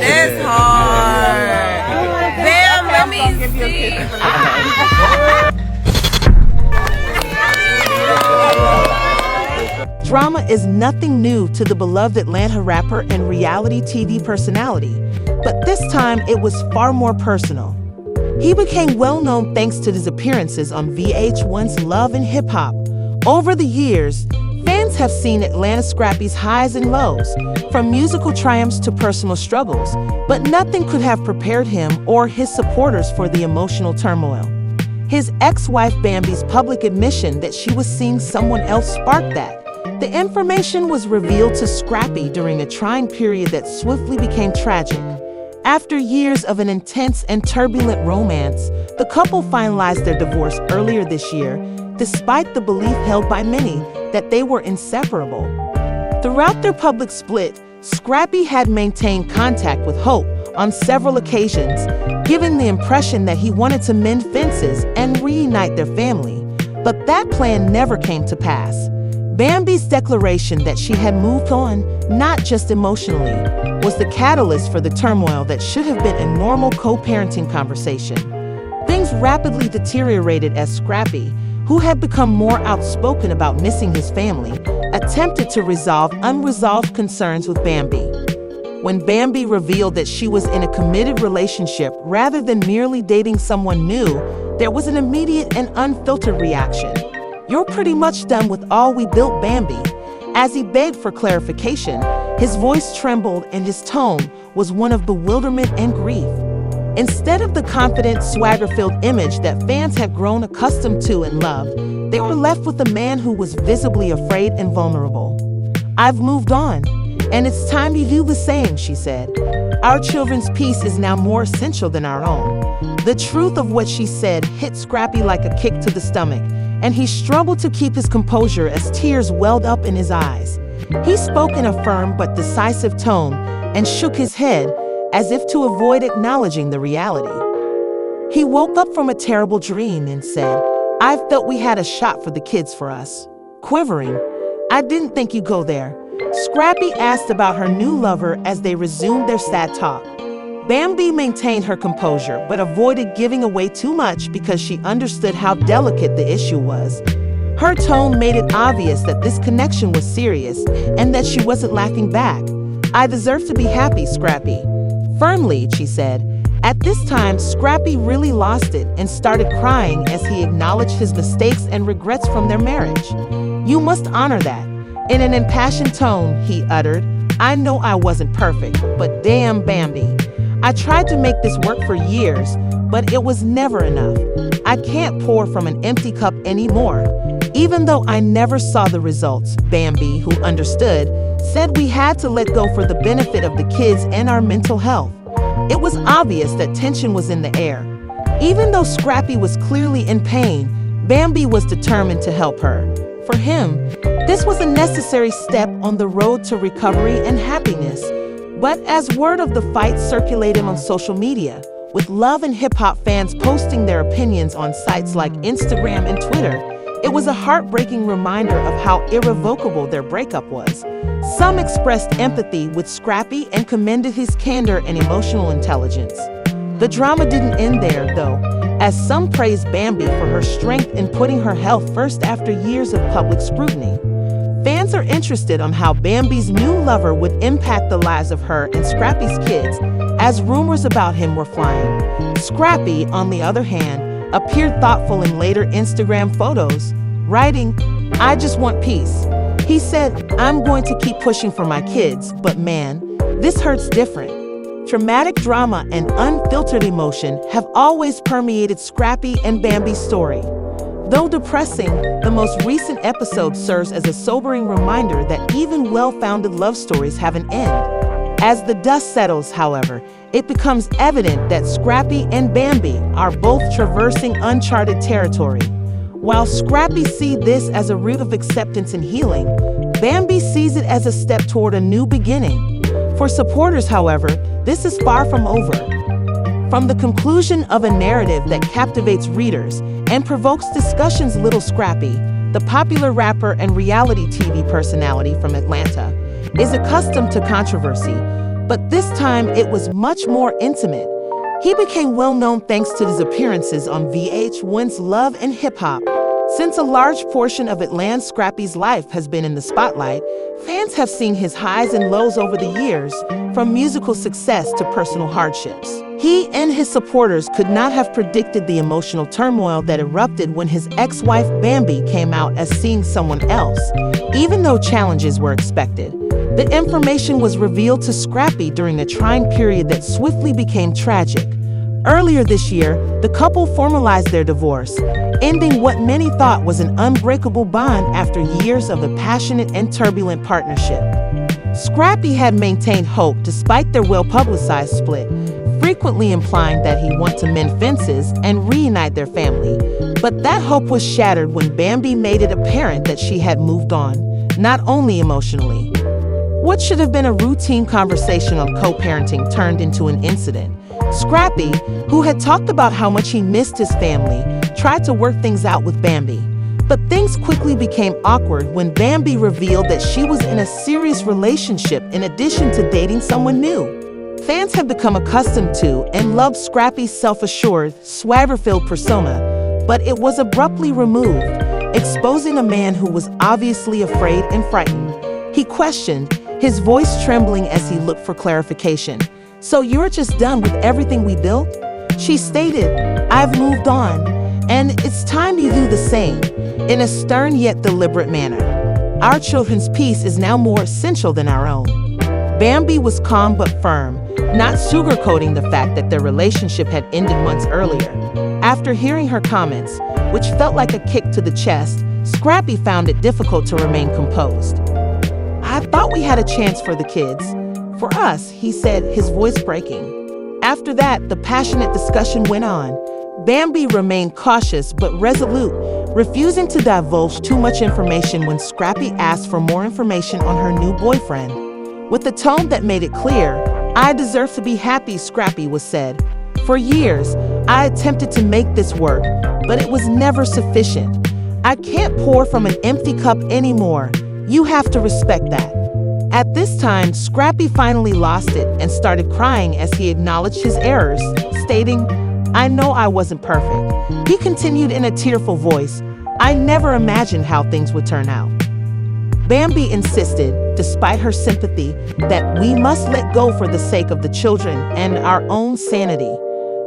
That's hard. Damn, let me see. Drama is nothing new to the beloved Atlanta rapper and reality TV personality, but this time it was far more personal. He became well-known thanks to his appearances on VH1's Love and Hip Hop. Over the years, fans have seen Lil Scrappy's highs and lows, from musical triumphs to personal struggles, but nothing could have prepared him or his supporters for the emotional turmoil. His ex-wife Bambi's public admission that she was seeing someone else sparked that. The information was revealed to Scrappy during a trying period that swiftly became tragic. After years of an intense and turbulent romance, the couple finalized their divorce earlier this year, despite the belief held by many that they were inseparable. Throughout their public split, Scrappy had maintained contact with Hope on several occasions, giving the impression that he wanted to mend fences and reunite their family. But that plan never came to pass. Bambi's declaration that she had moved on, not just emotionally, was the catalyst for the turmoil that should have been a normal co-parenting conversation. Things rapidly deteriorated as Scrappy, who had become more outspoken about missing his family, attempted to resolve unresolved concerns with Bambi. When Bambi revealed that she was in a committed relationship rather than merely dating someone new, there was an immediate and unfiltered reaction. "You're pretty much done with all we built, Bambi." As he begged for clarification, his voice trembled and his tone was one of bewilderment and grief. Instead of the confident, swagger-filled image that fans had grown accustomed to and loved, they were left with a man who was visibly afraid and vulnerable. "I've moved on, and it's time you do the same," she said. "Our children's peace is now more essential than our own." The truth of what she said hit Scrappy like a kick to the stomach, and he struggled to keep his composure as tears welled up in his eyes. He spoke in a firm but decisive tone and shook his head as if to avoid acknowledging the reality. He woke up from a terrible dream and said, "I felt we had a shot for the kids for us." Quivering, "I didn't think you'd go there." Scrappy asked about her new lover as they resumed their sad talk. Bambi maintained her composure but avoided giving away too much because she understood how delicate the issue was. Her tone made it obvious that this connection was serious and that she wasn't laughing back. "I deserve to be happy, Scrappy." Firmly, she said. At this time, Scrappy really lost it and started crying as he acknowledged his mistakes and regrets from their marriage. "You must honor that." In an impassioned tone, he uttered, "I know I wasn't perfect, but damn, Bambi. I tried to make this work for years, but it was never enough. I can't pour from an empty cup anymore." Even though I never saw the results, Bambi, who understood, said we had to let go for the benefit of the kids and our mental health. It was obvious that tension was in the air. Even though Scrappy was clearly in pain, Bambi was determined to help her. For him, this was a necessary step on the road to recovery and happiness. But as word of the fight circulated on social media, with Love and Hip Hop fans posting their opinions on sites like Instagram and Twitter, it was a heartbreaking reminder of how irrevocable their breakup was. Some expressed empathy with Scrappy and commended his candor and emotional intelligence. The drama didn't end there, though, as some praised Bambi for her strength in putting her health first after years of public scrutiny. Fans are interested on how Bambi's new lover would impact the lives of her and Scrappy's kids, as rumors about him were flying. Scrappy, on the other hand, appeared thoughtful in later Instagram photos, writing, "I just want peace." He said, "I'm going to keep pushing for my kids, but man, this hurts different." Traumatic drama and unfiltered emotion have always permeated Scrappy and Bambi's story. Though depressing, the most recent episode serves as a sobering reminder that even well-founded love stories have an end. As the dust settles, however, it becomes evident that Scrappy and Bambi are both traversing uncharted territory. While Scrappy sees this as a route of acceptance and healing, Bambi sees it as a step toward a new beginning. For supporters, however, this is far from over. From the conclusion of a narrative that captivates readers and provokes discussions, Lil Scrappy, the popular rapper and reality TV personality from Atlanta, is accustomed to controversy. But this time, it was much more intimate. He became well known thanks to his appearances on VH1's Love and Hip Hop. Since a large portion of Lil Scrappy's life has been in the spotlight, fans have seen his highs and lows over the years, from musical success to personal hardships. He and his supporters could not have predicted the emotional turmoil that erupted when his ex-wife Bambi came out as seeing someone else, even though challenges were expected. The information was revealed to Scrappy during a trying period that swiftly became tragic. Earlier this year, the couple formalized their divorce, ending what many thought was an unbreakable bond after years of a passionate and turbulent partnership. Scrappy had maintained hope despite their well-publicized split, frequently implying that he wanted to mend fences and reunite their family. But that hope was shattered when Bambi made it apparent that she had moved on, not only emotionally. What should have been a routine conversation on co-parenting turned into an incident. Scrappy, who had talked about how much he missed his family, tried to work things out with Bambi. But things quickly became awkward when Bambi revealed that she was in a serious relationship in addition to dating someone new. Fans have become accustomed to and loved Scrappy's self-assured, swagger-filled persona, but it was abruptly removed, exposing a man who was obviously afraid and frightened. He questioned, his voice trembling as he looked for clarification. "So you're just done with everything we built?" She stated, "I've moved on, and it's time you do the same," in a stern yet deliberate manner. "Our children's peace is now more essential than our own." Bambi was calm but firm, not sugarcoating the fact that their relationship had ended months earlier. After hearing her comments, which felt like a kick to the chest, Scrappy found it difficult to remain composed. "I thought we had a chance for the kids. For us," he said, his voice breaking. After that, the passionate discussion went on. Bambi remained cautious but resolute, refusing to divulge too much information when Scrappy asked for more information on her new boyfriend. With a tone that made it clear, "I deserve to be happy," Scrappy was said. "For years, I attempted to make this work, but it was never sufficient. I can't pour from an empty cup anymore. You have to respect that." At this time, Scrappy finally lost it and started crying as he acknowledged his errors, stating, "I know I wasn't perfect." He continued in a tearful voice, "I never imagined how things would turn out." Bambi insisted, despite her sympathy, that we must let go for the sake of the children and our own sanity.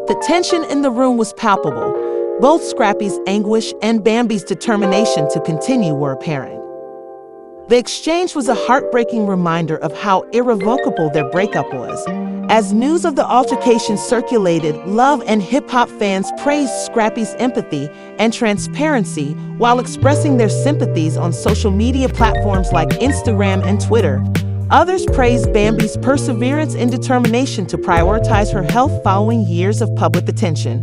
The tension in the room was palpable. Both Scrappy's anguish and Bambi's determination to continue were apparent. The exchange was a heartbreaking reminder of how irrevocable their breakup was. As news of the altercation circulated, Love and Hip Hop fans praised Scrappy's empathy and transparency while expressing their sympathies on social media platforms like Instagram and Twitter. Others praised Bambi's perseverance and determination to prioritize her health following years of public attention.